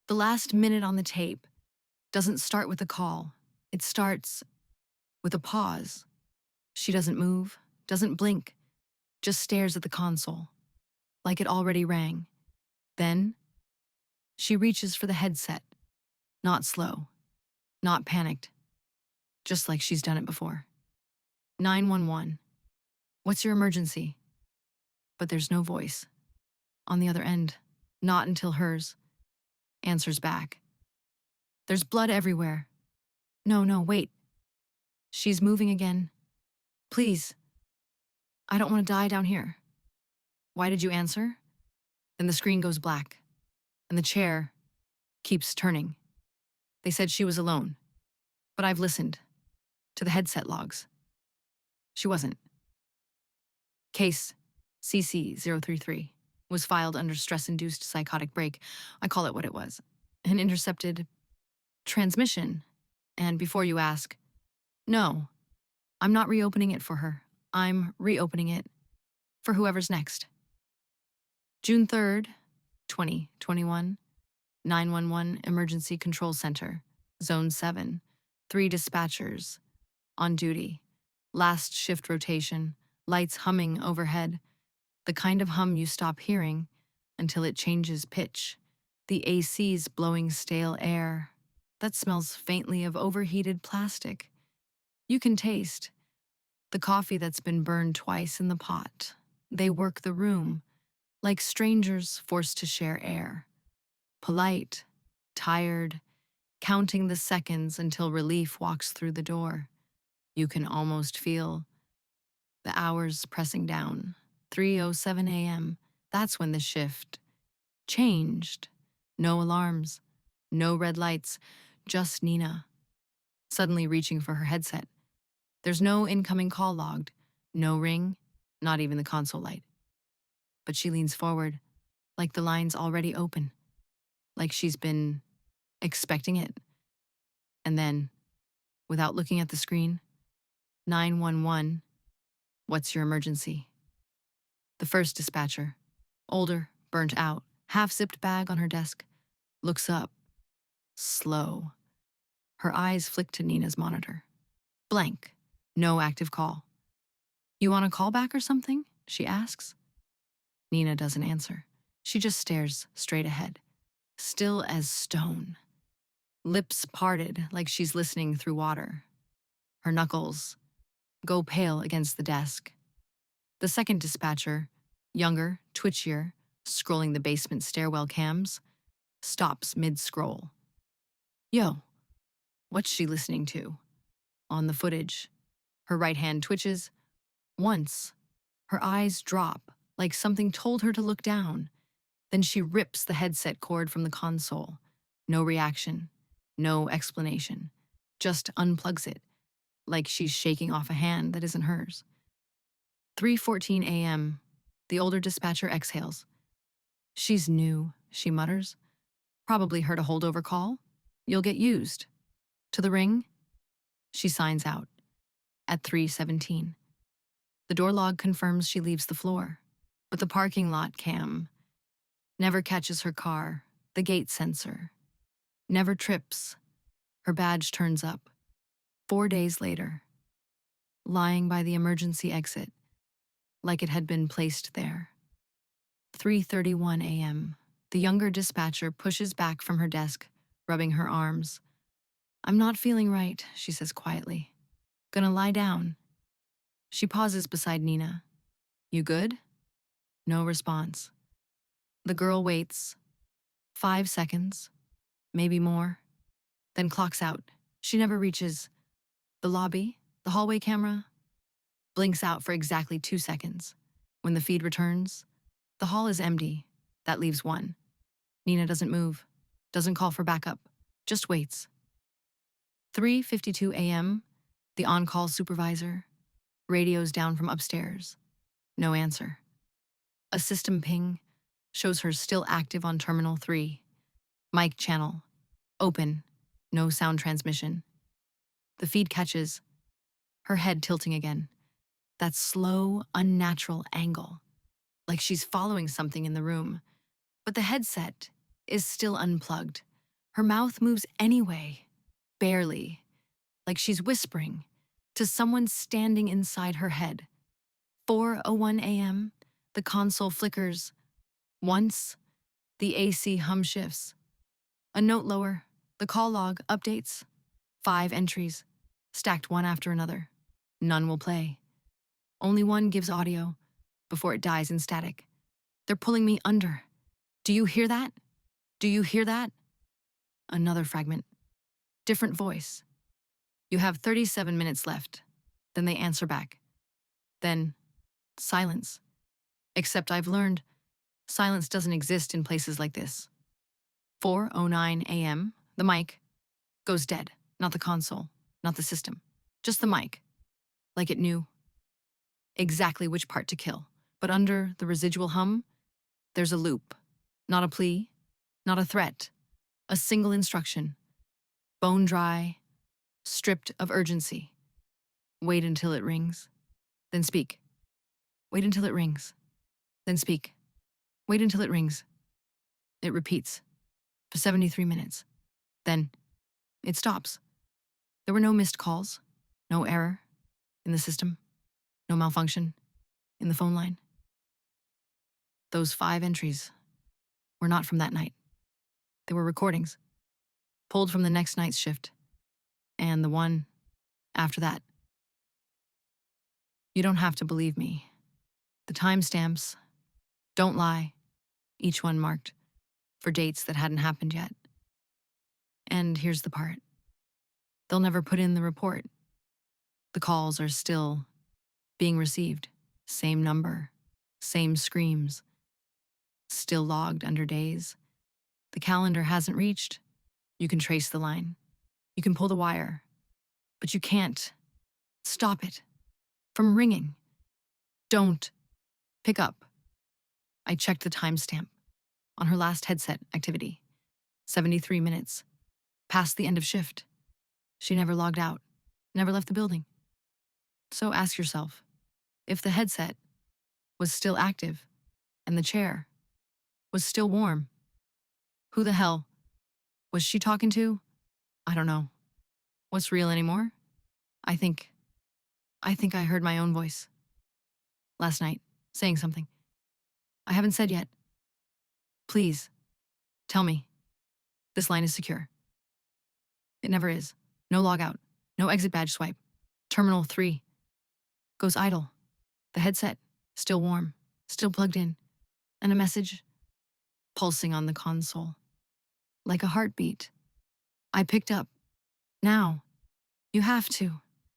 The last minute on the tape doesn't start with a call. It starts with a pause. She doesn't move, doesn't blink, just stares at the console, like it already rang. Then, she reaches for the headset. Not slow, not panicked, just like she's done it before. 911. What's your emergency? But there's no voice. On the other end, not until hers answers back. There's blood everywhere. No, wait. She's moving again. Please. I don't want to die down here. Why did you answer? Then the screen goes black, and the chair keeps turning. They said she was alone, but I've listened to the headset logs. She wasn't. Case CC033 was filed under stress-induced psychotic break. I call it what it was. An intercepted transmission. And before you ask, no, I'm not reopening it for her. I'm reopening it for whoever's next. June 3rd, 2021, 911 Emergency Control Center, Zone 7, 3 dispatchers on duty. Last shift rotation, lights humming overhead, the kind of hum you stop hearing until it changes pitch. The AC's blowing stale air that smells faintly of overheated plastic. You can taste the coffee that's been burned twice in the pot. They work the room like strangers forced to share air. Polite, tired, counting the seconds until relief walks through the door. You can almost feel the hours pressing down. 3:07 a.m. That's when the shift changed. No alarms, no red lights, just Nina, suddenly reaching for her headset. There's no incoming call logged, no ring, not even the console light. But she leans forward, like the line's already open, like she's been expecting it. And then, without looking at the screen, 911, what's your emergency? The first dispatcher, older, burnt out, half-zipped bag on her desk, looks up, slow. Her eyes flick to Nina's monitor. Blank, no active call. You want a call back or something? She asks. Nina doesn't answer. She just stares straight ahead, still as stone. Lips parted like she's listening through water. Her knuckles go pale against the desk. The second dispatcher, younger, twitchier, scrolling the basement stairwell cams, stops mid-scroll. Yo, what's she listening to? On the footage, her right hand twitches. Once, her eyes drop like something told her to look down. Then she rips the headset cord from the console. No reaction, no explanation. Just unplugs it, like she's shaking off a hand that isn't hers. 3:14 a.m. The older dispatcher exhales. She's new, she mutters. Probably heard a holdover call. You'll get used. To the ring? She signs out. At 3:17. The door log confirms she leaves the floor, but the parking lot cam never catches her car, the gate sensor. Never trips. Her badge turns up. 4 days later, lying by the emergency exit, like it had been placed there. 3:31 a.m. The younger dispatcher pushes back from her desk, rubbing her arms. I'm not feeling right, she says quietly. Gonna lie down. She pauses beside Nina. You good? No response. The girl waits. 5 seconds, maybe more, then clocks out. She never reaches. The lobby, the hallway camera, blinks out for exactly 2 seconds. When the feed returns, the hall is empty. That leaves one. Nina doesn't move, doesn't call for backup, just waits. 3:52 a.m., the on-call supervisor radios down from upstairs. No answer. A system ping shows her still active on Terminal 3. Mic channel, open, no sound transmission. The feed catches, her head tilting again. That slow, unnatural angle, like she's following something in the room. But the headset is still unplugged. Her mouth moves anyway, barely, like she's whispering to someone standing inside her head. 4:01 a.m., the console flickers. Once, the AC hum shifts. A note lower, the call log updates. 5 entries, stacked one after another. None will play. Only one gives audio before it dies in static. They're pulling me under. Do you hear that? Do you hear that? Another fragment. Different voice. You have 37 minutes left. Then they answer back. Then, silence. Except I've learned silence doesn't exist in places like this. 4:09 a.m., the mic goes dead. Not the console, not the system. Just the mic. Like it knew exactly which part to kill. But under the residual hum, there's a loop. Not a plea, not a threat. A single instruction. Bone dry, stripped of urgency. Wait until it rings, then speak. Wait until it rings, then speak. Wait until it rings. It repeats for 73 minutes. Then it stops. There were no missed calls, no error in the system, no malfunction in the phone line. Those 5 entries were not from that night. They were recordings, pulled from the next night's shift, and the one after that. You don't have to believe me. The timestamps don't lie, each one marked for dates that hadn't happened yet. And here's the part. They'll never put in the report. The calls are still being received. Same number, same screams, still logged under days. The calendar hasn't reached. You can trace the line. You can pull the wire. But you can't stop it from ringing. Don't pick up. I checked the timestamp on her last headset activity. 73 minutes. Past the end of shift. She never logged out, never left the building. So ask yourself, if the headset was still active and the chair was still warm, who the hell was she talking to? I don't know. What's real anymore? I think I heard my own voice last night saying something I haven't said yet. Please, tell me. This line is secure. It never is. No logout. No exit badge swipe. Terminal 3 goes idle. The headset, still warm, still plugged in. And a message pulsing on the console. Like a heartbeat. I picked up. Now. You have to.